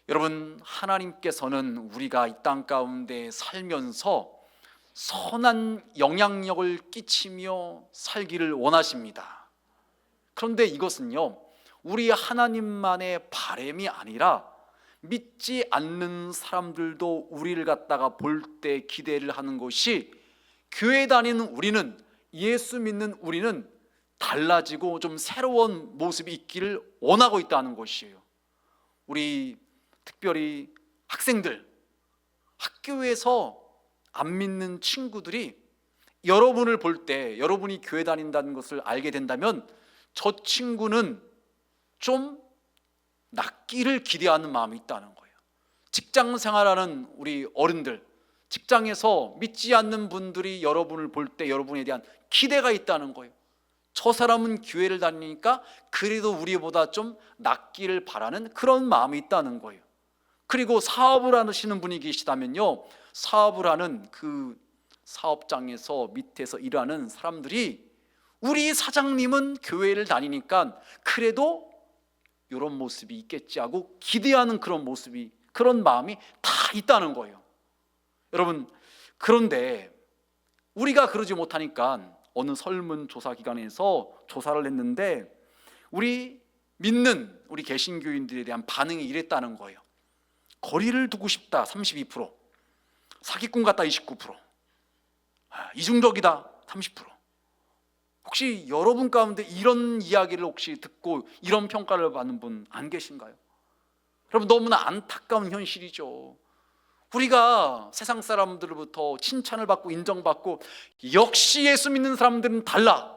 여러분, 하나님께서는 우리가 이 땅 가운데 살면서 선한 영향력을 끼치며 살기를 원하십니다. 그런데 이것은요, 우리 하나님만의 바람이 아니라 믿지 않는 사람들도 우리를 갖다가 볼 때 기대를 하는 것이, 교회 다니는 우리는, 예수 믿는 우리는 달라지고 좀 새로운 모습이 있기를 원하고 있다는 것이에요. 우리 특별히 학생들, 학교에서 안 믿는 친구들이 여러분을 볼 때, 여러분이 교회 다닌다는 것을 알게 된다면 저 친구는 좀 낫기를 기대하는 마음이 있다는 거예요. 직장 생활하는 우리 어른들, 직장에서 믿지 않는 분들이 여러분을 볼 때 여러분에 대한 기대가 있다는 거예요. 저 사람은 교회를 다니니까 그래도 우리보다 좀 낫기를 바라는 그런 마음이 있다는 거예요. 그리고 사업을 하시는 분이 계시다면요, 사업을 하는 그 사업장에서 밑에서 일하는 사람들이 우리 사장님은 교회를 다니니까 그래도 이런 모습이 있겠지 하고 기대하는 그런 모습이, 그런 마음이 다 있다는 거예요. 여러분, 그런데 우리가 그러지 못하니까 어느 설문조사 기관에서 조사를 했는데 우리 믿는 우리 개신교인들에 대한 반응이 이랬다는 거예요. 거리를 두고 싶다 32%, 사기꾼 같다 29%, 이중적이다 30%. 혹시 여러분 가운데 이런 이야기를 혹시 듣고 이런 평가를 받는 분 안 계신가요? 여러분, 너무나 안타까운 현실이죠. 우리가 세상 사람들로부터 칭찬을 받고 인정받고 역시 예수 믿는 사람들은 달라,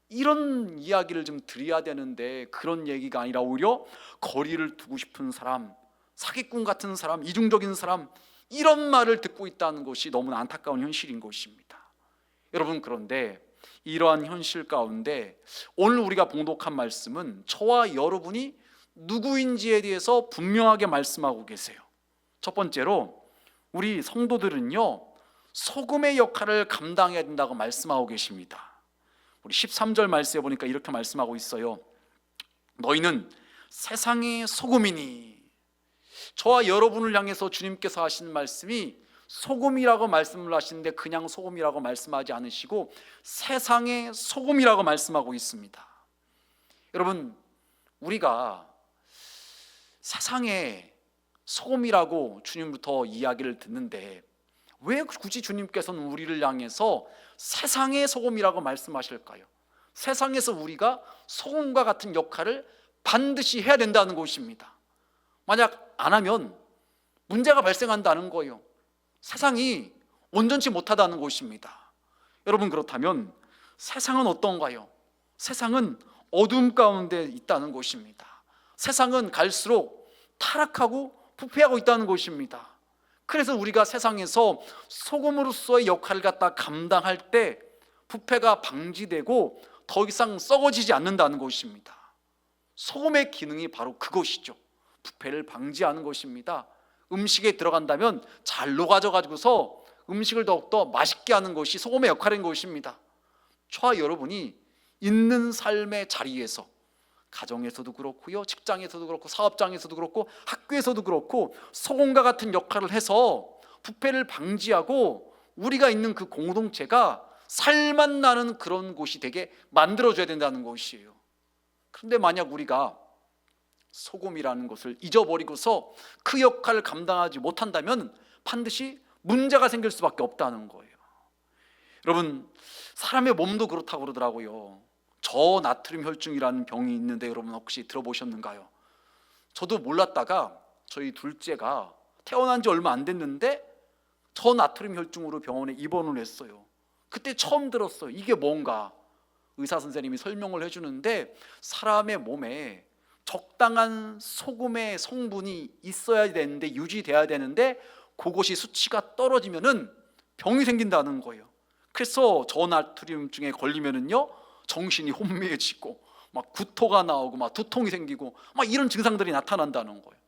이런 이야기를 좀 드려야 되는데 그런 얘기가 아니라 오히려 거리를 두고 싶은 사람, 사기꾼 같은 사람, 이중적인 사람, 이런 말을 듣고 있다는 것이 너무나 안타까운 현실인 것입니다. 여러분, 그런데 이러한 현실 가운데 오늘 우리가 봉독한 말씀은 저와 여러분이 누구인지에 대해서 분명하게 말씀하고 계세요. 첫 번째로 우리 성도들은요, 소금의 역할을 감당해야 된다고 말씀하고 계십니다. 우리 13절 말씀에 보니까 이렇게 말씀하고 있어요. 너희는 세상의 소금이니. 저와 여러분을 향해서 주님께서 하시는 말씀이 소금이라고 말씀을 하시는데 그냥 소금이라고 말씀하지 않으시고 세상의 소금이라고 말씀하고 있습니다. 여러분, 우리가 세상의 소금이라고 주님부터 이야기를 듣는데 왜 굳이 주님께서는 우리를 향해서 세상의 소금이라고 말씀하실까요? 세상에서 우리가 소금과 같은 역할을 반드시 해야 된다는 것입니다. 만약 안 하면 문제가 발생한다는 거예요. 세상이 온전치 못하다는 것입니다. 여러분, 그렇다면 세상은 어떤가요? 세상은 어둠 가운데 있다는 것입니다. 세상은 갈수록 타락하고 부패하고 있다는 것입니다. 그래서 우리가 세상에서 소금으로서의 역할을 갖다 감당할 때 부패가 방지되고 더 이상 썩어지지 않는다는 것입니다. 소금의 기능이 바로 그것이죠. 부패를 방지하는 것입니다. 음식에 들어간다면 잘 녹아져 가지고서 음식을 더욱더 맛있게 하는 것이 소금의 역할인 것입니다. 저와 여러분이 있는 삶의 자리에서, 가정에서도 그렇고요, 직장에서도 그렇고, 사업장에서도 그렇고, 학교에서도 그렇고 소금과 같은 역할을 해서 부패를 방지하고 우리가 있는 그 공동체가 살맛 나는 그런 곳이 되게 만들어줘야 된다는 것이에요. 그런데 만약 우리가 소금이라는 것을 잊어버리고서 그 역할을 감당하지 못한다면 반드시 문제가 생길 수밖에 없다는 거예요. 여러분, 사람의 몸도 그렇다고 그러더라고요. 저나트륨 혈증이라는 병이 있는데 여러분 혹시 들어보셨는가요? 저도 몰랐다가 저희 둘째가 태어난 지 얼마 안 됐는데 저나트륨 혈증으로 병원에 입원을 했어요. 그때 처음 들었어요. 이게 뭔가. 의사 선생님이 설명을 해주는데 사람의 몸에 적당한 소금의 성분이 있어야 되는데, 유지돼야 되는데 그것이 수치가 떨어지면은 병이 생긴다는 거예요. 그래서 저나트륨증에 걸리면은요, 정신이 혼미해지고 막 구토가 나오고 막 두통이 생기고 막 이런 증상들이 나타난다는 거예요.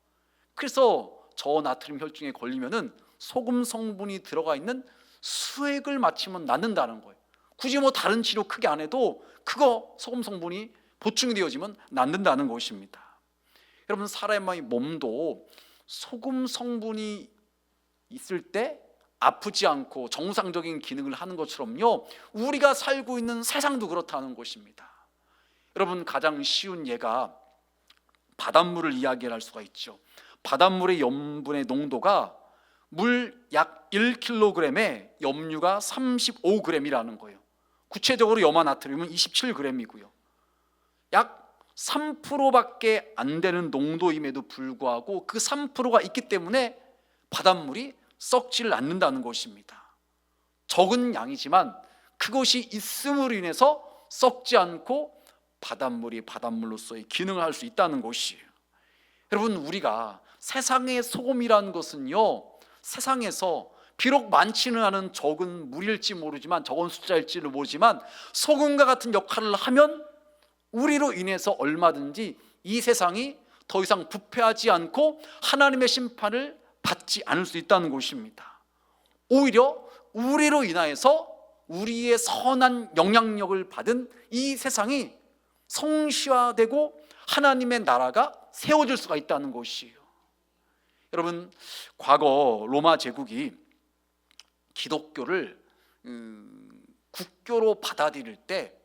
그래서 저나트륨 혈증에 걸리면은 소금 성분이 들어가 있는 수액을 마치면 낫는다는 거예요. 굳이 뭐 다른 치료 크게 안 해도 그거 소금 성분이 보충이 되어지면 낫는다는 것입니다. 여러분, 사람의 몸도 소금 성분이 있을 때 아프지 않고 정상적인 기능을 하는 것처럼요, 우리가 살고 있는 세상도 그렇다는 것입니다. 여러분, 가장 쉬운 예가 바닷물을 이야기할 수가 있죠. 바닷물의 염분의 농도가 물 약 1kg에 염류가 35g이라는 거예요. 구체적으로 염화나트륨은 27g이고요. 약 3%밖에 안 되는 농도임에도 불구하고 그 3%가 있기 때문에 바닷물이 썩지를 않는다는 것입니다. 적은 양이지만 그것이 있음으로 인해서 썩지 않고 바닷물이 바닷물로서의 기능을 할 수 있다는 것이에요. 여러분, 우리가 세상의 소금이라는 것은요, 세상에서 비록 많지는 않은 적은 물일지 모르지만, 적은 숫자일지는 모르지만 소금과 같은 역할을 하면 우리로 인해서 얼마든지 이 세상이 더 이상 부패하지 않고 하나님의 심판을 받지 않을 수 있다는 것입니다. 오히려 우리로 인하여서 우리의 선한 영향력을 받은 이 세상이 성시화되고 하나님의 나라가 세워질 수가 있다는 것이에요. 여러분, 과거 로마 제국이 기독교를 국교로 받아들일 때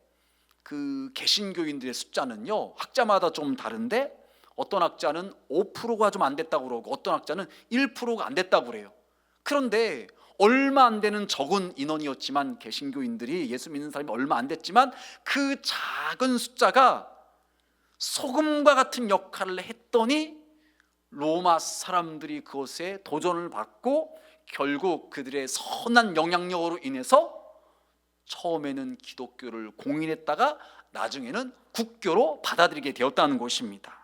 그 개신교인들의 숫자는요, 학자마다 좀 다른데 어떤 학자는 5%가 좀 안 됐다고 그러고 어떤 학자는 1%가 안 됐다고 그래요. 그런데 얼마 안 되는 적은 인원이었지만, 개신교인들이 예수 믿는 사람이 얼마 안 됐지만 그 작은 숫자가 소금과 같은 역할을 했더니 로마 사람들이 그것에 도전을 받고 결국 그들의 선한 영향력으로 인해서 처음에는 기독교를 공인했다가 나중에는 국교로 받아들이게 되었다는 것입니다.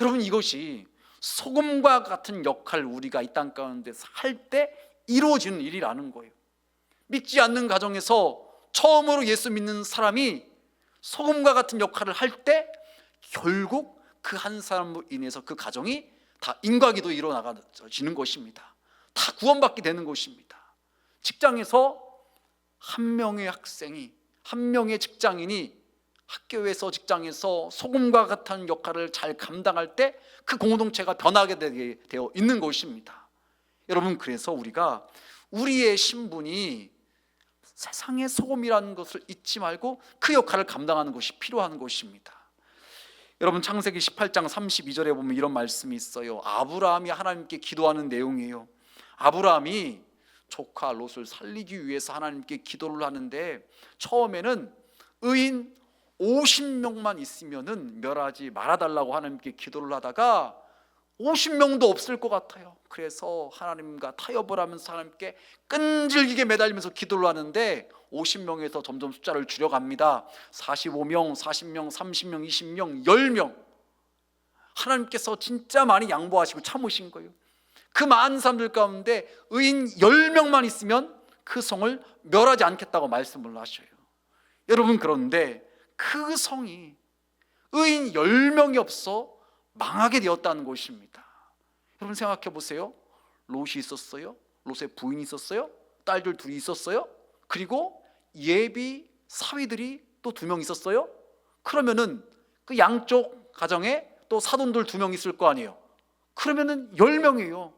여러분, 이것이 소금과 같은 역할을 우리가 이 땅 가운데 살 때 이루어지는 일이라는 거예요. 믿지 않는 가정에서 처음으로 예수 믿는 사람이 소금과 같은 역할을 할 때 결국 그 한 사람으로 인해서 그 가정이 다 인과기도 일어나지는 것입니다. 다 구원받게 되는 것입니다. 직장에서 한 명의 학생이, 한 명의 직장인이 학교에서, 직장에서 소금과 같은 역할을 잘 감당할 때 그 공동체가 변하게 되어 있는 것입니다. 여러분, 그래서 우리가 우리의 신분이 세상의 소금이라는 것을 잊지 말고 그 역할을 감당하는 것이 필요한 것입니다. 여러분, 창세기 18장 32절에 보면 이런 말씀이 있어요. 아브라함이 하나님께 기도하는 내용이에요. 아브라함이 조카 롯을 살리기 위해서 하나님께 기도를 하는데, 처음에는 의인 50명만 있으면은 멸하지 말아달라고 하나님께 기도를 하다가 50명도 없을 것 같아요. 그래서 하나님과 타협을 하면서 하나님께 끈질기게 매달리면서 기도를 하는데 50명에서 점점 숫자를 줄여갑니다. 45명, 40명, 30명, 20명, 10명. 하나님께서 진짜 많이 양보하시고 참으신 거예요. 그 많은 사람들 가운데 의인 10명만 있으면 그 성을 멸하지 않겠다고 말씀을 하셔요. 여러분, 그런데 그 성이 의인 10명이 없어 망하게 되었다는 것입니다. 여러분, 생각해 보세요. 롯이 있었어요. 롯의 부인이 있었어요. 딸들 둘이 있었어요. 그리고 예비 사위들이 또 2명 있었어요. 그러면은 그 양쪽 가정에 또 사돈들 2명 있을 거 아니에요. 그러면은 10명이에요.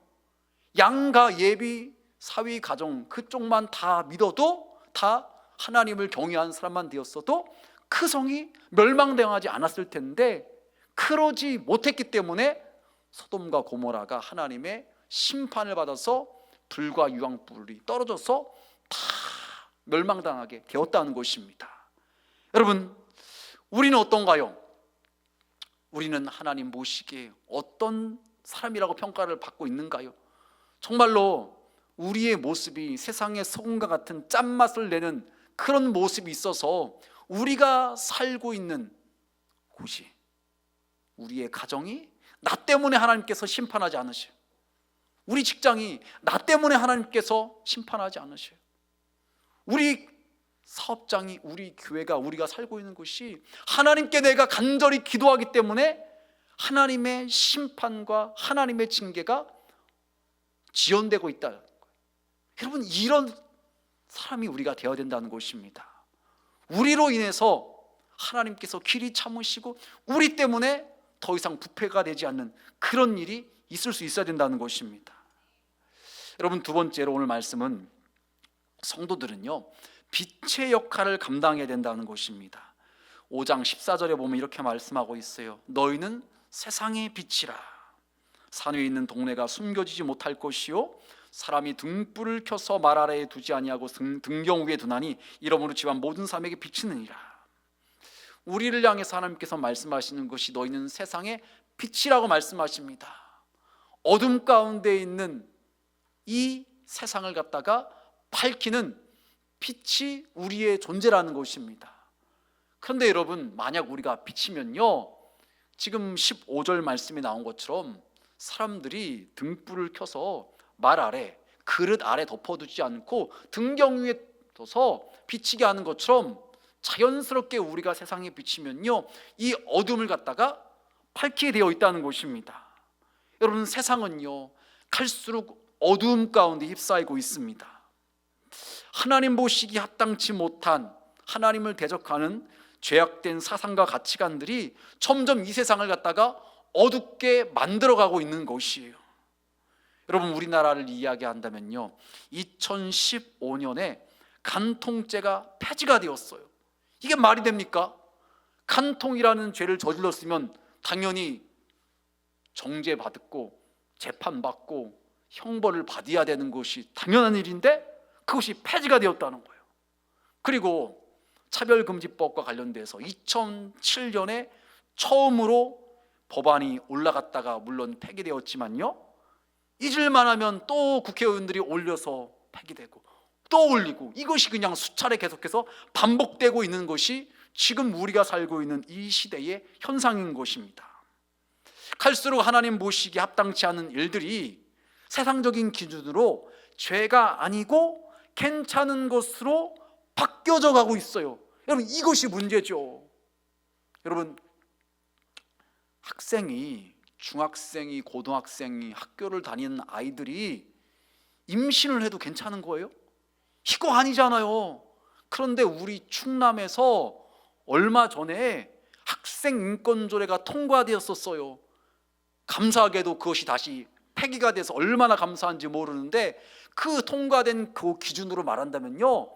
양가 예비 사위 가정 그쪽만 다 믿어도, 다 하나님을 경외하는 사람만 되었어도 그 성이 멸망당하지 않았을 텐데, 그러지 못했기 때문에 소돔과 고모라가 하나님의 심판을 받아서 불과 유황불이 떨어져서 다 멸망당하게 되었다는 것입니다. 여러분, 우리는 어떤가요? 우리는 하나님 보시기에 어떤 사람이라고 평가를 받고 있는가요? 정말로 우리의 모습이 세상의 소금과 같은 짠맛을 내는 그런 모습이 있어서 우리가 살고 있는 곳이, 우리의 가정이 나 때문에 하나님께서 심판하지 않으셔요. 우리 직장이 나 때문에 하나님께서 심판하지 않으셔요. 우리 사업장이, 우리 교회가, 우리가 살고 있는 곳이 하나님께 내가 간절히 기도하기 때문에 하나님의 심판과 하나님의 징계가 지연되고 있다. 여러분, 이런 사람이 우리가 되어야 된다는 것입니다. 우리로 인해서 하나님께서 길이 참으시고 우리 때문에 더 이상 부패가 되지 않는 그런 일이 있을 수 있어야 된다는 것입니다. 여러분, 두 번째로 오늘 말씀은 성도들은요 빛의 역할을 감당해야 된다는 것입니다. 5장 14절에 보면 이렇게 말씀하고 있어요. 너희는 세상의 빛이라. 산 위에 있는 동네가 숨겨지지 못할 것이요 사람이 등불을 켜서 말 아래에 두지 아니하고 등경 위에 두나니 이러므로 집안 모든 사람에게 비치느니라. 우리를 향해서 하나님께서 말씀하시는 것이 너희는 세상의 빛이라고 말씀하십니다. 어둠 가운데 있는 이 세상을 갖다가 밝히는 빛이 우리의 존재라는 것입니다. 그런데 여러분, 만약 우리가 빛이면요 지금 15절 말씀에 나온 것처럼 사람들이 등불을 켜서 말 아래, 그릇 아래 덮어두지 않고 등경 위에 둬서 비치게 하는 것처럼 자연스럽게 우리가 세상에 비치면요 이 어둠을 갖다가 밝히게 되어 있다는 것입니다. 여러분, 세상은요 갈수록 어두움 가운데 휩싸이고 있습니다. 하나님 보시기 합당치 못한, 하나님을 대적하는 죄악된 사상과 가치관들이 점점 이 세상을 갖다가 어둡게 만들어가고 있는 것이에요. 여러분, 우리나라를 이야기한다면요 2015년에 간통죄가 폐지가 되었어요. 이게 말이 됩니까? 간통이라는 죄를 저질렀으면 당연히 정죄받고 재판받고 형벌을 받아야 되는 것이 당연한 일인데 그것이 폐지가 되었다는 거예요. 그리고 차별금지법과 관련돼서 2007년에 처음으로 법안이 올라갔다가 물론 폐기되었지만요 잊을만 하면 또 국회의원들이 올려서 폐기되고 또 올리고, 이것이 그냥 수차례 계속해서 반복되고 있는 것이 지금 우리가 살고 있는 이 시대의 현상인 것입니다. 갈수록 하나님 보시기에 합당치 않은 일들이 세상적인 기준으로 죄가 아니고 괜찮은 것으로 바뀌어져 가고 있어요. 여러분, 이것이 문제죠. 여러분, 학생이, 중학생이, 고등학생이, 학교를 다니는 아이들이 임신을 해도 괜찮은 거예요? 이거 아니잖아요. 그런데 우리 충남에서 얼마 전에 학생 인권조례가 통과되었었어요. 감사하게도 그것이 다시 폐기가 돼서 얼마나 감사한지 모르는데, 그 통과된 그 기준으로 말한다면요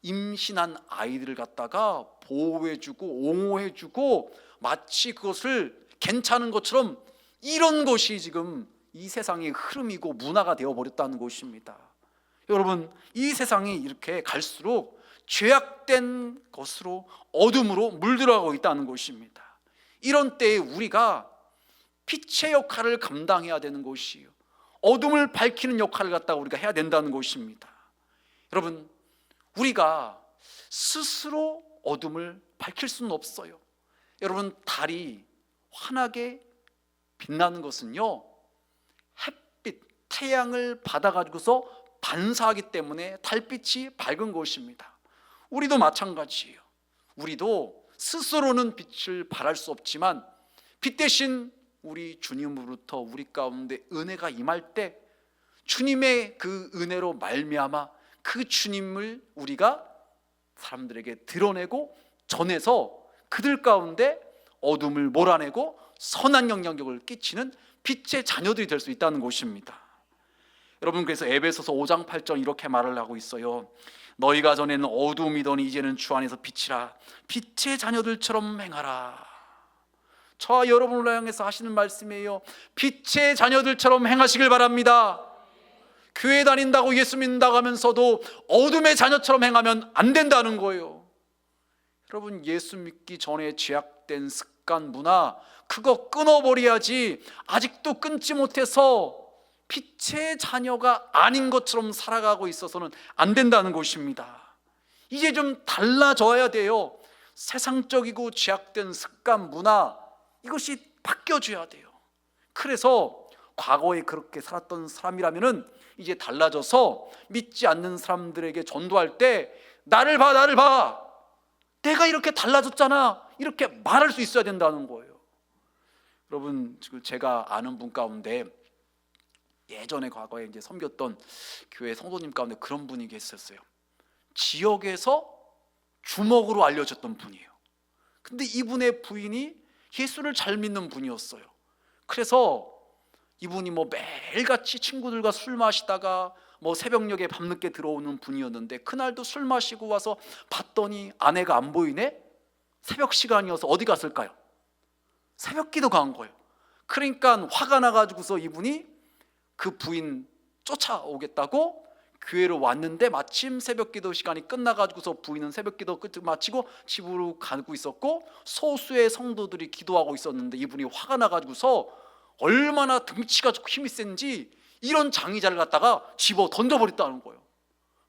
임신한 아이들을 갖다가 보호해주고 옹호해주고 마치 그것을 괜찮은 것처럼, 이런 것이 지금 이 세상의 흐름이고 문화가 되어버렸다는 것입니다. 여러분, 이 세상이 이렇게 갈수록 죄악된 것으로, 어둠으로 물들어가고 있다는 것입니다. 이런 때에 우리가 빛의 역할을 감당해야 되는 것이에요. 어둠을 밝히는 역할을 갖다가 우리가 해야 된다는 것입니다. 여러분, 우리가 스스로 어둠을 밝힐 수는 없어요. 여러분, 달이 환하게 빛나는 것은요 햇빛, 태양을 받아가지고서 반사하기 때문에 달빛이 밝은 것입니다. 우리도 마찬가지예요. 우리도 스스로는 빛을 발할 수 없지만 빛 대신 우리 주님으로부터 우리 가운데 은혜가 임할 때 주님의 그 은혜로 말미암아 그 주님을 우리가 사람들에게 드러내고 전해서 그들 가운데 어둠을 몰아내고 선한 영향력을 끼치는 빛의 자녀들이 될 수 있다는 것입니다. 여러분, 그래서 에베소서 5장 8절 이렇게 말을 하고 있어요. 너희가 전에는 어둠이더니 이제는 주 안에서 빛이라. 빛의 자녀들처럼 행하라. 저와 여러분을 향해서 하시는 말씀이에요. 빛의 자녀들처럼 행하시길 바랍니다. 교회 다닌다고 예수 믿는다고 하면서도 어둠의 자녀처럼 행하면 안 된다는 거예요. 여러분, 예수 믿기 전에 죄악된 습관, 문화, 그거 끊어버려야지. 아직도 끊지 못해서 빛의 자녀가 아닌 것처럼 살아가고 있어서는 안 된다는 것입니다. 이제 좀 달라져야 돼요. 세상적이고 죄악된 습관, 문화, 이것이 바뀌어줘야 돼요. 그래서 과거에 그렇게 살았던 사람이라면은 이제 달라져서 믿지 않는 사람들에게 전도할 때 나를 봐, 나를 봐, 내가 이렇게 달라졌잖아, 이렇게 말할 수 있어야 된다는 거예요. 여러분, 지금 제가 아는 분 가운데 예전에 과거에 이제 섬겼던 교회 성도님 가운데 그런 분이 계셨어요. 지역에서 주먹으로 알려졌던 분이에요. 근데 이분의 부인이 예수를 잘 믿는 분이었어요. 그래서 이분이 뭐 매일같이 친구들과 술 마시다가 뭐 새벽녘에 밤늦게 들어오는 분이었는데, 그날도 술 마시고 와서 봤더니 아내가 안 보이네? 새벽 시간이어서 어디 갔을까요? 새벽 기도 간 거예요. 그러니까 화가 나가지고서 이분이 그 부인 쫓아오겠다고 교회로 왔는데, 마침 새벽 기도 시간이 끝나가지고서 부인은 새벽 기도 끝을 마치고 집으로 가고 있었고, 소수의 성도들이 기도하고 있었는데, 이분이 화가 나가지고서 얼마나 등치가 좋고 힘이 센지 이런 장의자를 갖다가 집어 던져버렸다는 거예요.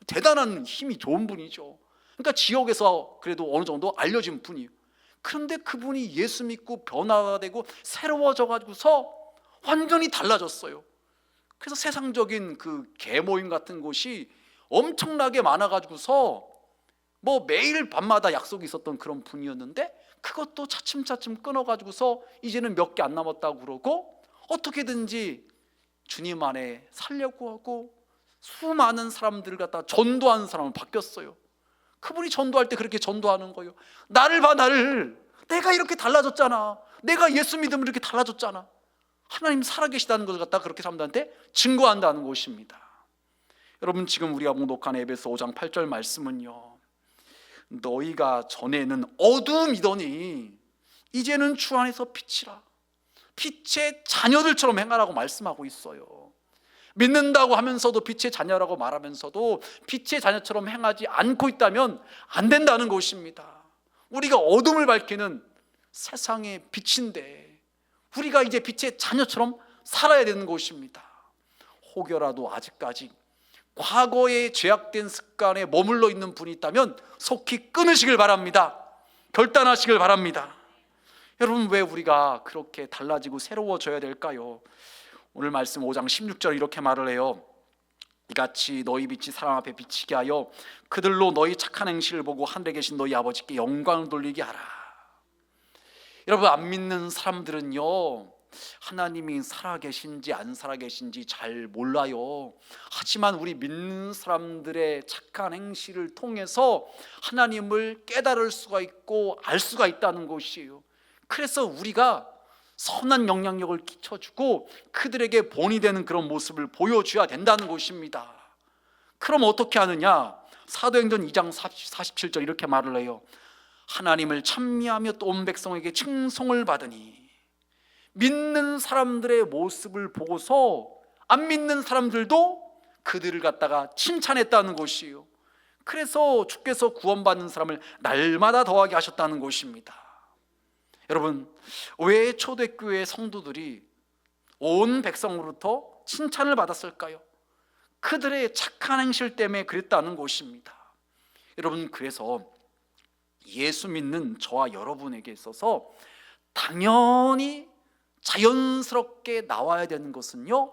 대단한 힘이 좋은 분이죠. 그러니까 지역에서 그래도 어느 정도 알려진 분이에요. 그런데 그분이 예수 믿고 변화가 되고 새로워져 가지고서 완전히 달라졌어요. 그래서 세상적인 그 계모임 같은 곳이 엄청나게 많아가지고서 뭐 매일 밤마다 약속이 있었던 그런 분이었는데, 그것도 차츰차츰 끊어가지고서 이제는 몇 개 안 남았다고 그러고, 어떻게든지 주님 안에 살려고 하고 수많은 사람들을 갖다 전도하는 사람으로 바뀌었어요. 그분이 전도할 때 그렇게 전도하는 거예요. 나를 봐, 나를. 내가 이렇게 달라졌잖아. 내가 예수 믿으면 이렇게 달라졌잖아. 하나님 살아계시다는 것을 갖다 그렇게 사람들한테 증거한다는 것입니다. 여러분, 지금 우리가 봉독한 에베소 5장 8절 말씀은요, 너희가 전에는 어둠이더니 이제는 주 안에서 빛이라, 빛의 자녀들처럼 행하라고 말씀하고 있어요. 믿는다고 하면서도 빛의 자녀라고 말하면서도 빛의 자녀처럼 행하지 않고 있다면 안 된다는 것입니다. 우리가 어둠을 밝히는 세상의 빛인데 우리가 이제 빛의 자녀처럼 살아야 되는 것입니다. 혹여라도 아직까지 과거의 죄악된 습관에 머물러 있는 분이 있다면 속히 끊으시길 바랍니다. 결단하시길 바랍니다. 여러분, 왜 우리가 그렇게 달라지고 새로워져야 될까요? 오늘 말씀 5장 16절 이렇게 말을 해요. 이같이 너희 빛이 사람 앞에 비치게 하여 그들로 너희 착한 행실을 보고 하늘에 계신 너희 아버지께 영광을 돌리게 하라. 여러분, 안 믿는 사람들은요, 하나님이 살아계신지 안 살아계신지 잘 몰라요. 하지만 우리 믿는 사람들의 착한 행실을 통해서 하나님을 깨달을 수가 있고 알 수가 있다는 것이에요. 그래서 우리가 선한 영향력을 끼쳐주고 그들에게 본이 되는 그런 모습을 보여줘야 된다는 것입니다. 그럼 어떻게 하느냐? 사도행전 2장 47절 이렇게 말을 해요. 하나님을 찬미하며 또 온 백성에게 칭송을 받으니. 믿는 사람들의 모습을 보고서 안 믿는 사람들도 그들을 갖다가 칭찬했다는 것이에요. 그래서 주께서 구원받는 사람을 날마다 더하게 하셨다는 것입니다. 여러분, 왜 초대교회 성도들이 온 백성으로부터 칭찬을 받았을까요? 그들의 착한 행실 때문에 그랬다는 것입니다. 여러분, 그래서 예수 믿는 저와 여러분에게 있어서 당연히 자연스럽게 나와야 되는 것은요,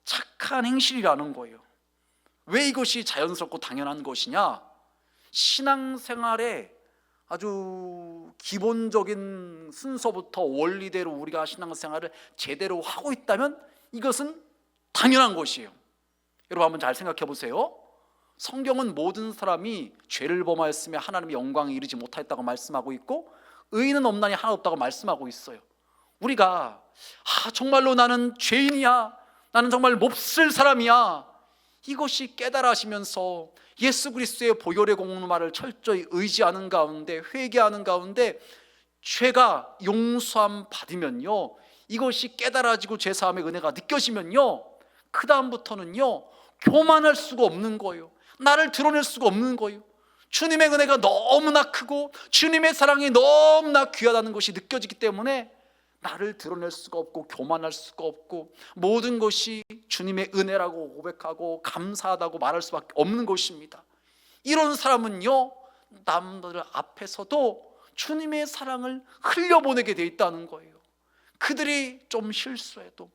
착한 행실이라는 거예요. 왜 이것이 자연스럽고 당연한 것이냐? 신앙생활에 아주 기본적인 순서부터 원리대로 우리가 신앙생활을 제대로 하고 있다면 이것은 당연한 것이에요. 여러분, 한번 잘 생각해 보세요. 성경은 모든 사람이 죄를 범하였으며 하나님의 영광에 이르지 못하였다고 말씀하고 있고, 의인은 없나니 하나 없다고 말씀하고 있어요. 우리가 정말로 나는 죄인이야, 나는 정말 몹쓸 사람이야, 이것이 깨달아지면서 예수 그리스도의 보혈의 공로만을 철저히 의지하는 가운데, 회개하는 가운데 죄가 용서함 받으면요, 이것이 깨달아지고 죄사함의 은혜가 느껴지면요, 그 다음부터는요 교만할 수가 없는 거예요. 나를 드러낼 수가 없는 거예요. 주님의 은혜가 너무나 크고 주님의 사랑이 너무나 귀하다는 것이 느껴지기 때문에 나를 드러낼 수가 없고 교만할 수가 없고 모든 것이 주님의 은혜라고 고백하고 감사하다고 말할 수밖에 없는 것입니다. 이런 사람은요, 남들 앞에서도 주님의 사랑을 흘려보내게 돼 있다는 거예요. 그들이 좀 실수해도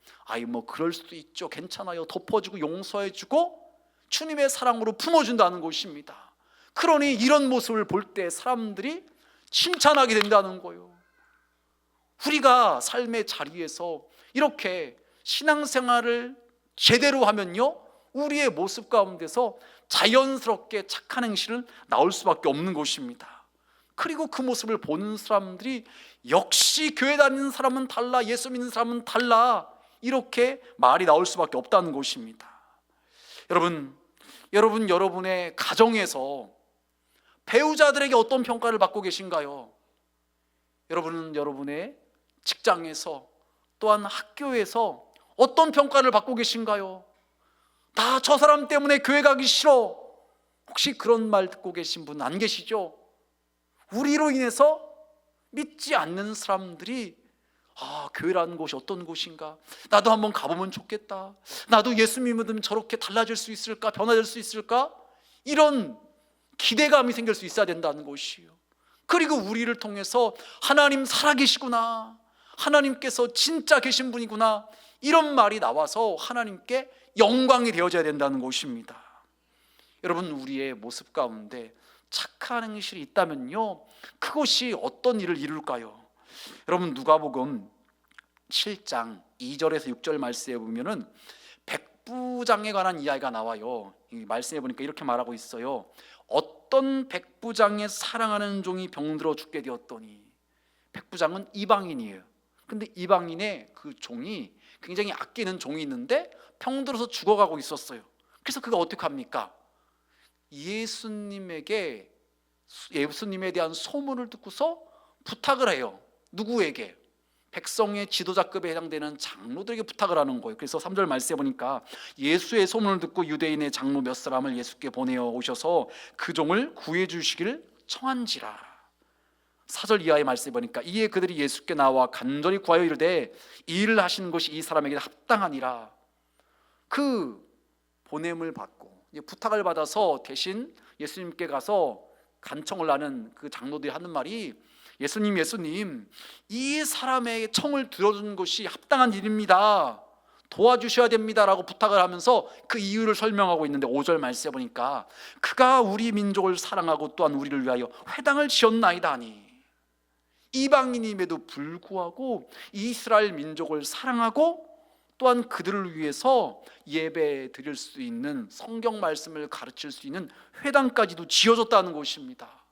뭐 그럴 수도 있죠, 괜찮아요, 덮어주고 용서해주고 주님의 사랑으로 품어준다는 것입니다. 그러니 이런 모습을 볼 때 사람들이 칭찬하게 된다는 거예요. 우리가 삶의 자리에서 이렇게 신앙생활을 제대로 하면요, 우리의 모습 가운데서 자연스럽게 착한 행실은 나올 수밖에 없는 것입니다. 그리고 그 모습을 보는 사람들이 역시 교회 다니는 사람은 달라, 예수 믿는 사람은 달라, 이렇게 말이 나올 수밖에 없다는 것입니다. 여러분의 가정에서 배우자들에게 어떤 평가를 받고 계신가요? 여러분은 여러분의 직장에서, 또한 학교에서 어떤 평가를 받고 계신가요? 다 저 사람 때문에 교회 가기 싫어. 혹시 그런 말 듣고 계신 분 안 계시죠? 우리로 인해서 믿지 않는 사람들이 교회라는 곳이 어떤 곳인가? 나도 한번 가보면 좋겠다. 나도 예수 믿으면 저렇게 달라질 수 있을까? 변화될 수 있을까? 이런 기대감이 생길 수 있어야 된다는 것이요. 그리고 우리를 통해서 하나님 살아계시구나, 하나님께서 진짜 계신 분이구나, 이런 말이 나와서 하나님께 영광이 되어져야 된다는 것입니다. 여러분, 우리의 모습 가운데 착한 행실이 있다면요, 그것이 어떤 일을 이룰까요? 여러분, 누가복음 7장 2절에서 6절 말씀에 보면은 백부장에 관한 이야기가 나와요. 이 말씀에 보니까 이렇게 말하고 있어요. 어떤 백부장의 사랑하는 종이 병들어 죽게 되었더니, 백부장은 이방인이에요. 근데 이방인의 그 종이, 굉장히 아끼는 종이 있는데 병들어서 죽어가고 있었어요. 그래서 그가 어떻게 합니까? 예수님에 대한 소문을 듣고서 부탁을 해요. 누구에게? 백성의 지도자급에 해당되는 장로들에게 부탁을 하는 거예요. 그래서 3절 말씀에 보니까 예수의 소문을 듣고 유대인의 장로 몇 사람을 예수께 보내어 오셔서 그 종을 구해 주시기를 청한지라. 4절 이하의 말씀에 보니까 이에 그들이 예수께 나와 간절히 구하여 이르되 이 일을 하시는 것이 이 사람에게 합당하니라. 그 보냄을 받고 부탁을 받아서 대신 예수님께 가서 간청을 하는 그 장로들이 하는 말이, 예수님, 이 사람의 청을 들어주는 것이 합당한 일입니다. 도와주셔야 됩니다 라고 부탁을 하면서 그 이유를 설명하고 있는데, 5절 말씀에 보니까 그가 우리 민족을 사랑하고 또한 우리를 위하여 회당을 지었나이다 하니, 이방인임에도 불구하고 이스라엘 민족을 사랑하고 또한 그들을 위해서 예배 드릴 수 있는, 성경 말씀을 가르칠 수 있는 회당까지도 지어줬다는 것입니다.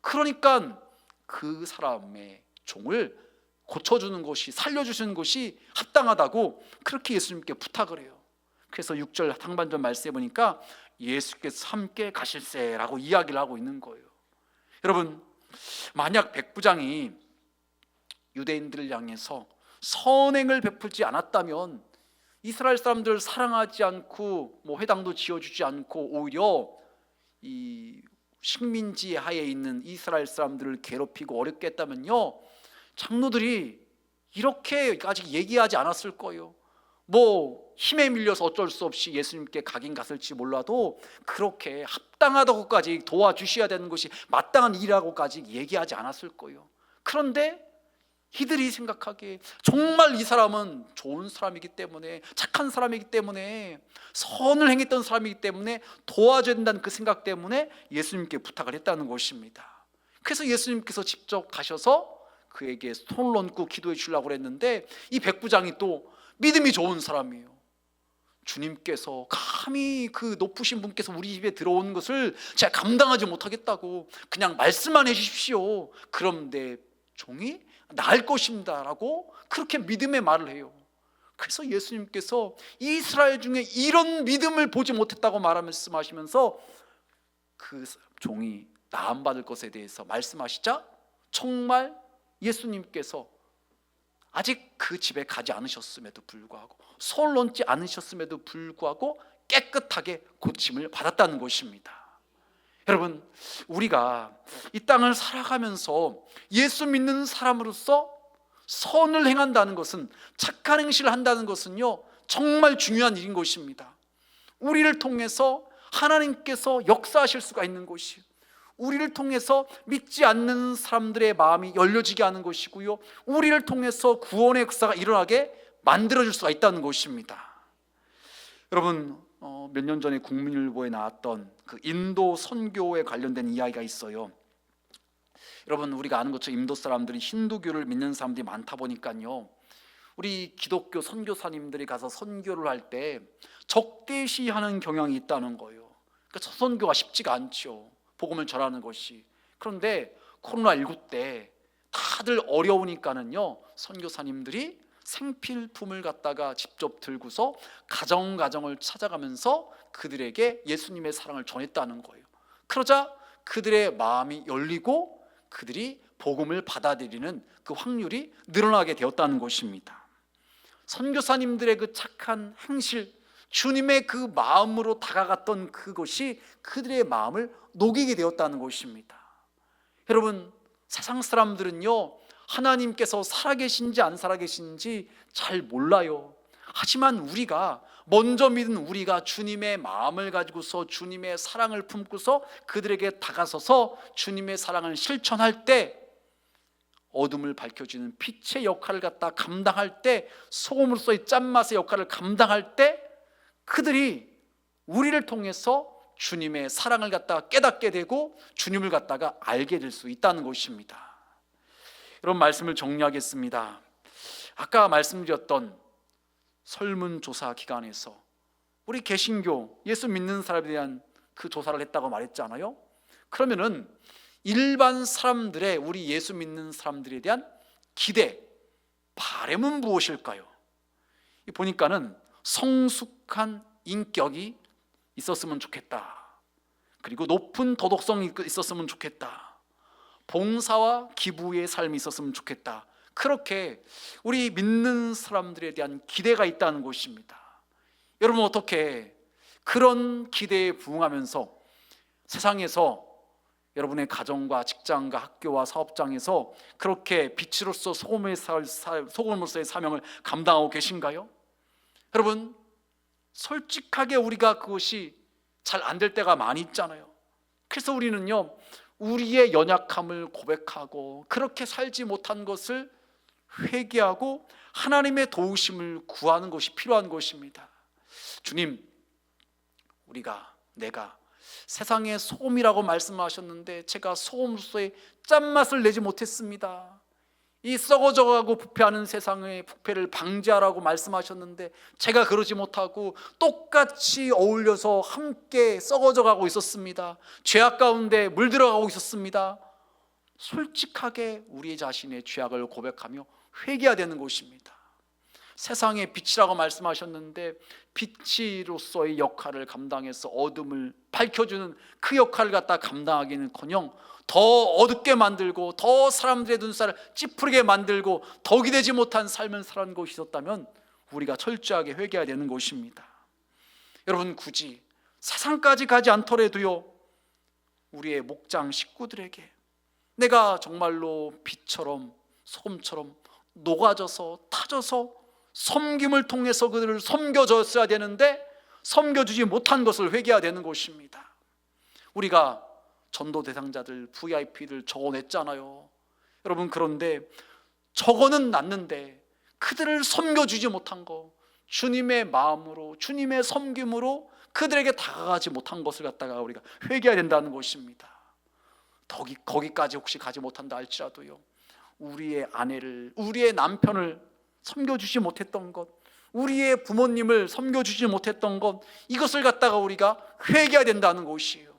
그러니까 그 사람의 종을 고쳐주는 것이, 살려주시는 것이 합당하다고 그렇게 예수님께 부탁을 해요. 그래서 6절 상반절 말씀해 보니까 예수께서 함께 가실세라고 이야기를 하고 있는 거예요. 여러분, 만약 백부장이 유대인들을 향해서 선행을 베풀지 않았다면, 이스라엘 사람들을 사랑하지 않고 회당도 지어주지 않고 오히려 이 식민지 하에 있는 이스라엘 사람들을 괴롭히고 어렵게 했다면요, 장로들이 이렇게까지 얘기하지 않았을 거예요. 힘에 밀려서 어쩔 수 없이 예수님께 가긴 갔을지 몰라도 그렇게 합당하다고까지 도와주셔야 되는 것이 마땅한 일이라고까지 얘기하지 않았을 거예요. 그런데 이들이 생각하기에 정말 이 사람은 좋은 사람이기 때문에, 착한 사람이기 때문에, 선을 행했던 사람이기 때문에 도와줘야 된다는 그 생각 때문에 예수님께 부탁을 했다는 것입니다. 그래서 예수님께서 직접 가셔서 그에게 손을 얹고 기도해 주려고 했는데, 이 백부장이 또 믿음이 좋은 사람이에요. 주님께서 감히 그 높으신 분께서 우리 집에 들어온 것을 제가 감당하지 못하겠다고 그냥 말씀만 해주십시오, 그럼 내 종이 나을 것입니다 라고 그렇게 믿음의 말을 해요. 그래서 예수님께서 이스라엘 중에 이런 믿음을 보지 못했다고 말씀하시면서 그 종이 나음받을 것에 대해서 말씀하시자, 정말 예수님께서 아직 그 집에 가지 않으셨음에도 불구하고, 손을 얹지 않으셨음에도 불구하고 깨끗하게 고침을 받았다는 것입니다. 여러분, 우리가 이 땅을 살아가면서 예수 믿는 사람으로서 선을 행한다는 것은, 착한 행실을 한다는 것은요, 정말 중요한 일인 것입니다. 우리를 통해서 하나님께서 역사하실 수가 있는 것이에요. 우리를 통해서 믿지 않는 사람들의 마음이 열려지게 하는 것이고요, 우리를 통해서 구원의 역사가 일어나게 만들어줄 수가 있다는 것입니다. 여러분, 몇 년 전에 국민일보에 나왔던 그 인도 선교에 관련된 이야기가 있어요. 여러분, 우리가 아는 것처럼 인도 사람들이 힌두교를 믿는 사람들이 많다 보니까요, 우리 기독교 선교사님들이 가서 선교를 할 때 적대시하는 경향이 있다는 거예요. 그러니까 저 선교가 쉽지가 않죠, 복음을 전하는 것이. 그런데 코로나19 때 다들 어려우니까는요, 선교사님들이 생필품을 갖다가 직접 들고서 가정가정을 찾아가면서 그들에게 예수님의 사랑을 전했다는 거예요. 그러자 그들의 마음이 열리고 그들이 복음을 받아들이는 그 확률이 늘어나게 되었다는 것입니다. 선교사님들의 그 착한 행실, 주님의 그 마음으로 다가갔던 그것이 그들의 마음을 녹이게 되었다는 것입니다. 여러분, 세상 사람들은요, 하나님께서 살아계신지 안 살아계신지 잘 몰라요. 하지만 우리가 먼저 믿은 우리가 주님의 마음을 가지고서 주님의 사랑을 품고서 그들에게 다가서서 주님의 사랑을 실천할 때, 어둠을 밝혀주는 빛의 역할을 갖다 감당할 때, 소금으로서의 짠맛의 역할을 감당할 때, 그들이 우리를 통해서 주님의 사랑을 갖다가 깨닫게 되고 주님을 갖다가 알게 될 수 있다는 것입니다. 여러분, 말씀을 정리하겠습니다. 아까 말씀드렸던 설문조사 기간에서 우리 개신교 예수 믿는 사람에 대한 그 조사를 했다고 말했잖아요. 그러면은 일반 사람들의, 우리 예수 믿는 사람들에 대한 기대, 바람은 무엇일까요? 보니까는 성숙한 인격이 있었으면 좋겠다, 그리고 높은 도덕성이 있었으면 좋겠다, 봉사와 기부의 삶이 있었으면 좋겠다, 그렇게 우리 믿는 사람들에 대한 기대가 있다는 것입니다. 여러분, 어떻게 그런 기대에 부응하면서 세상에서 여러분의 가정과 직장과 학교와 사업장에서 그렇게 빛으로서 소금으로서의 사명을 감당하고 계신가요? 여러분, 솔직하게 우리가 그것이 잘 안 될 때가 많이 있잖아요. 그래서 우리는요, 우리의 연약함을 고백하고 그렇게 살지 못한 것을 회개하고 하나님의 도우심을 구하는 것이 필요한 것입니다. 주님, 내가 세상의 소금이라고 말씀하셨는데 제가 소금으로서의 짠맛을 내지 못했습니다. 이 썩어져가고 부패하는 세상의 부패를 방지하라고 말씀하셨는데 제가 그러지 못하고 똑같이 어울려서 함께 썩어져가고 있었습니다. 죄악 가운데 물들어가고 있었습니다. 솔직하게 우리 자신의 죄악을 고백하며 회개해야 되는 것입니다. 세상의 빛이라고 말씀하셨는데 빛으로서의 역할을 감당해서 어둠을 밝혀주는 그 역할을 갖다 감당하기는커녕 더 어둡게 만들고 더 사람들의 눈살을 찌푸리게 만들고 덕이 되지 못한 삶을 살아온 것이 있었다면 우리가 철저하게 회개해야 되는 것입니다. 여러분, 굳이 세상까지 가지 않더라도요, 우리의 목장 식구들에게 내가 정말로 빛처럼 소금처럼 녹아져서 타져서 섬김을 통해서 그들을 섬겨줬어야 되는데 섬겨주지 못한 것을 회개해야 되는 것입니다. 우리가 전도 대상자들, VIP들 적어냈잖아요. 여러분, 그런데 적어는 놨는데 그들을 섬겨주지 못한 거, 주님의 마음으로 주님의 섬김으로 그들에게 다가가지 못한 것을 갖다가 우리가 회개해야 된다는 것입니다. 거기까지 혹시 가지 못한다 할지라도요, 우리의 아내를, 우리의 남편을 섬겨주지 못했던 것, 우리의 부모님을 섬겨주지 못했던 것, 이것을 갖다가 우리가 회개해야 된다는 것이에요.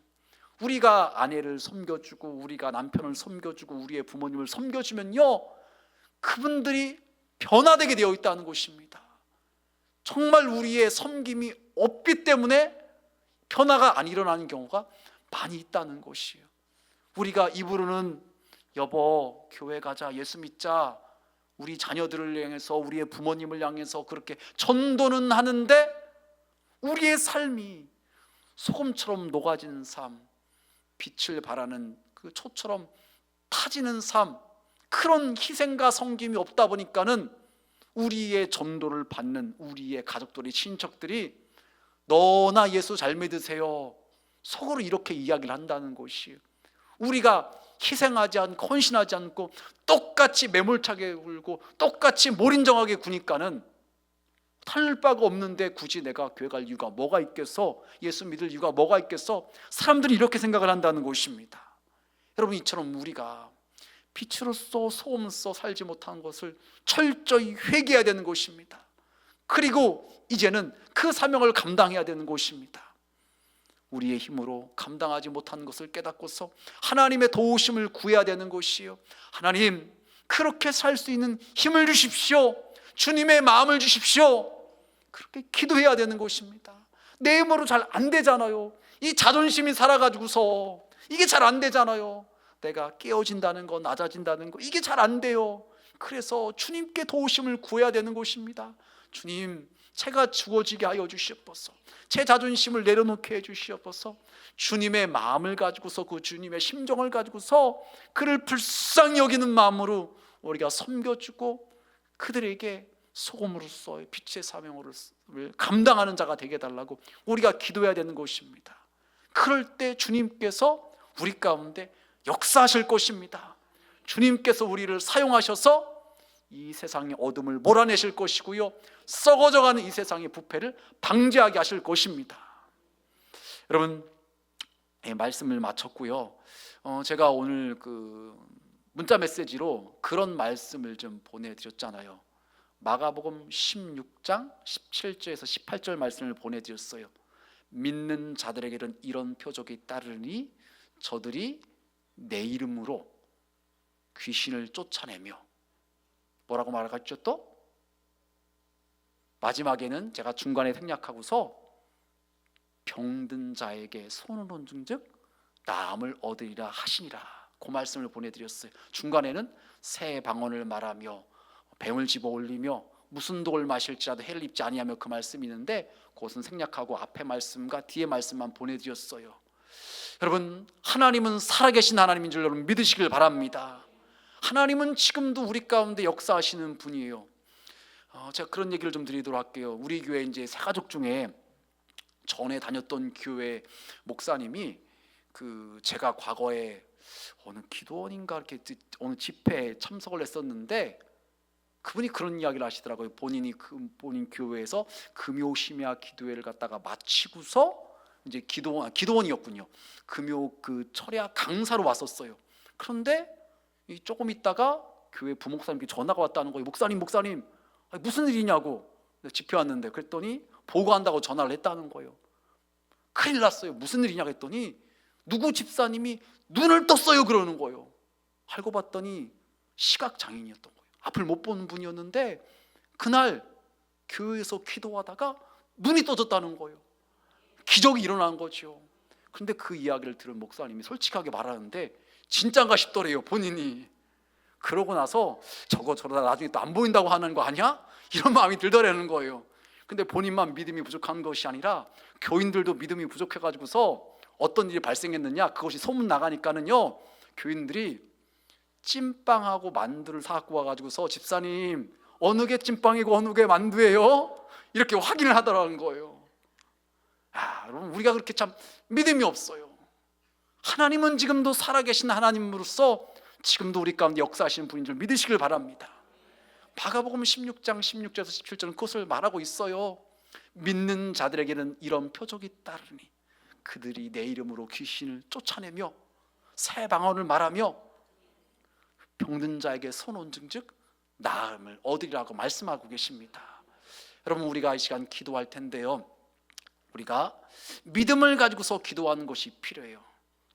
우리가 아내를 섬겨주고 우리가 남편을 섬겨주고 우리의 부모님을 섬겨주면요, 그분들이 변화되게 되어 있다는 것입니다. 정말 우리의 섬김이 없기 때문에 변화가 안 일어나는 경우가 많이 있다는 것이에요. 우리가 입으로는 여보 교회 가자, 예수 믿자, 우리 자녀들을 향해서 우리의 부모님을 향해서 그렇게 전도는 하는데 우리의 삶이 소금처럼 녹아지는 삶, 빛을 발하는 그 초처럼 타지는 삶, 그런 희생과 섬김이 없다 보니까는 우리의 전도를 받는 우리의 가족들이, 친척들이 너나 예수 잘 믿으세요, 속으로 이렇게 이야기를 한다는 것이에요. 우리가 희생하지 않고 헌신하지 않고 똑같이 매몰차게 굴고 똑같이 몰인정하게 구니까는 탈 바가 없는데 굳이 내가 교회 갈 이유가 뭐가 있겠어, 예수 믿을 이유가 뭐가 있겠어, 사람들이 이렇게 생각을 한다는 것입니다. 여러분, 이처럼 우리가 빛으로서 소금으로서 살지 못한 것을 철저히 회개해야 되는 것입니다. 그리고 이제는 그 사명을 감당해야 되는 것입니다. 우리의 힘으로 감당하지 못한 것을 깨닫고서 하나님의 도우심을 구해야 되는 것이요, 하나님 그렇게 살 수 있는 힘을 주십시오, 주님의 마음을 주십시오. 그렇게 기도해야 되는 것입니다. 내 힘으로 잘 안 되잖아요. 이 자존심이 살아가지고서 이게 잘 안 되잖아요. 내가 깨어진다는 거, 낮아진다는 거, 이게 잘 안 돼요. 그래서 주님께 도우심을 구해야 되는 것입니다. 주님, 제가 죽어지게 하여 주시옵소서. 제 자존심을 내려놓게 해 주시옵소서. 주님의 마음을 가지고서, 그 주님의 심정을 가지고서 그를 불쌍히 여기는 마음으로 우리가 섬겨주고 그들에게 소금으로서 빛의 사명을 감당하는 자가 되게 해달라고 우리가 기도해야 되는 것입니다. 그럴 때 주님께서 우리 가운데 역사하실 것입니다. 주님께서 우리를 사용하셔서 이 세상의 어둠을 몰아내실 것이고요, 썩어져가는 이 세상의 부패를 방지하게 하실 것입니다. 여러분, 말씀을 마쳤고요. 제가 오늘 그 문자 메시지로 그런 말씀을 좀 보내드렸잖아요. 마가복음 16장 17절에서 18절 말씀을 보내드렸어요. 믿는 자들에게는 이런 표적이 따르니 저들이 내 이름으로 귀신을 쫓아내며, 뭐라고 말하겠죠? 또 마지막에는 제가 중간에 생략하고서 병든 자에게 손을 얹은 즉 나음을 얻으리라 하시니라, 그 말씀을 보내드렸어요. 중간에는 새 방언을 말하며 뱀을 집어 올리며 무슨 독을 마실지라도 해를 입지 아니하며, 그 말씀이 있는데 그것은 생략하고 앞에 말씀과 뒤에 말씀만 보내드렸어요. 여러분, 하나님은 살아계신 하나님인 줄 여러분 믿으시길 바랍니다. 하나님은 지금도 우리 가운데 역사하시는 분이에요. 제가 그런 얘기를 좀 드리도록 할게요. 우리 교회 이제 세 가족 중에 전에 다녔던 교회 목사님이 제가 과거에 어느 기도원인가 이렇게 어느 집회에 참석을 했었는데 그분이 그런 이야기를 하시더라고요. 본인 교회에서 금요 심야 기도회를 갖다가 마치고서 이제 기도원이었군요. 금요 철야 강사로 왔었어요. 그런데 조금 있다가 교회 부목사님께 전화가 왔다는 거예요. 목사님 무슨 일이냐고. 집회 왔는데 그랬더니 보고한다고 전화를 했다는 거예요. 큰일 났어요. 무슨 일이냐고 했더니 누구 집사님이 눈을 떴어요 그러는 거예요. 알고 봤더니 시각장애인이었던 거예요. 앞을 못 보는 분이었는데 그날 교회에서 기도하다가 눈이 떠졌다는 거예요. 기적이 일어난 거죠. 그런데 그 이야기를 들은 목사님이 솔직하게 말하는데 진짠가 싶더래요, 본인이. 그러고 나서 저러다 나중에 또 안 보인다고 하는 거 아니야? 이런 마음이 들더라는 거예요. 근데 본인만 믿음이 부족한 것이 아니라 교인들도 믿음이 부족해가지고서 어떤 일이 발생했느냐, 그것이 소문 나가니까는요, 교인들이 찐빵하고 만두를 사갖고 와가지고서 집사님 어느 게 찐빵이고 어느 게 만두예요? 이렇게 확인을 하더라는 거예요. 여러분, 우리가 그렇게 참 믿음이 없어요. 하나님은 지금도 살아계신 하나님으로서 지금도 우리 가운데 역사하시는 분인 줄 믿으시길 바랍니다. 마가복음 16장 16절에서 17절은 그것을 말하고 있어요. 믿는 자들에게는 이런 표적이 따르니 그들이 내 이름으로 귀신을 쫓아내며 새 방언을 말하며 병든 자에게 손 얹은 즉 나음을 얻으리라고 말씀하고 계십니다. 여러분, 우리가 이 시간 기도할 텐데요, 우리가 믿음을 가지고서 기도하는 것이 필요해요.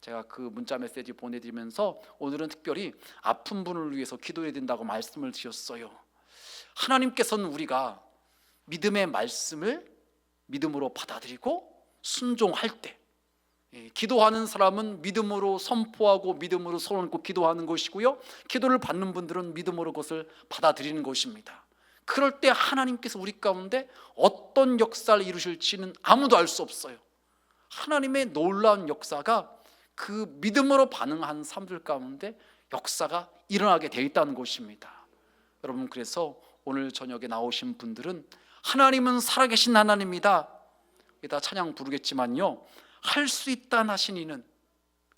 제가 그 문자 메시지 보내드리면서 오늘은 특별히 아픈 분을 위해서 기도해야 된다고 말씀을 드렸어요. 하나님께서는 우리가 믿음의 말씀을 믿음으로 받아들이고 순종할 때, 기도하는 사람은 믿음으로 선포하고 믿음으로 손을 얹고 기도하는 것이고요, 기도를 받는 분들은 믿음으로 그것을 받아들이는 것입니다. 그럴 때 하나님께서 우리 가운데 어떤 역사를 이루실지는 아무도 알 수 없어요. 하나님의 놀라운 역사가 그 믿음으로 반응한 사람들 가운데 역사가 일어나게 되어 있다는 것입니다. 여러분, 그래서 오늘 저녁에 나오신 분들은 하나님은 살아계신 하나님이다, 이따 찬양 부르겠지만요, 할 수 있다 하신 이는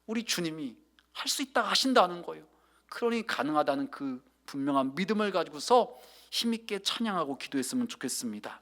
우리 주님이 할 수 있다 하신다는 거예요. 그러니 가능하다는 그 분명한 믿음을 가지고서 힘있게 찬양하고 기도했으면 좋겠습니다.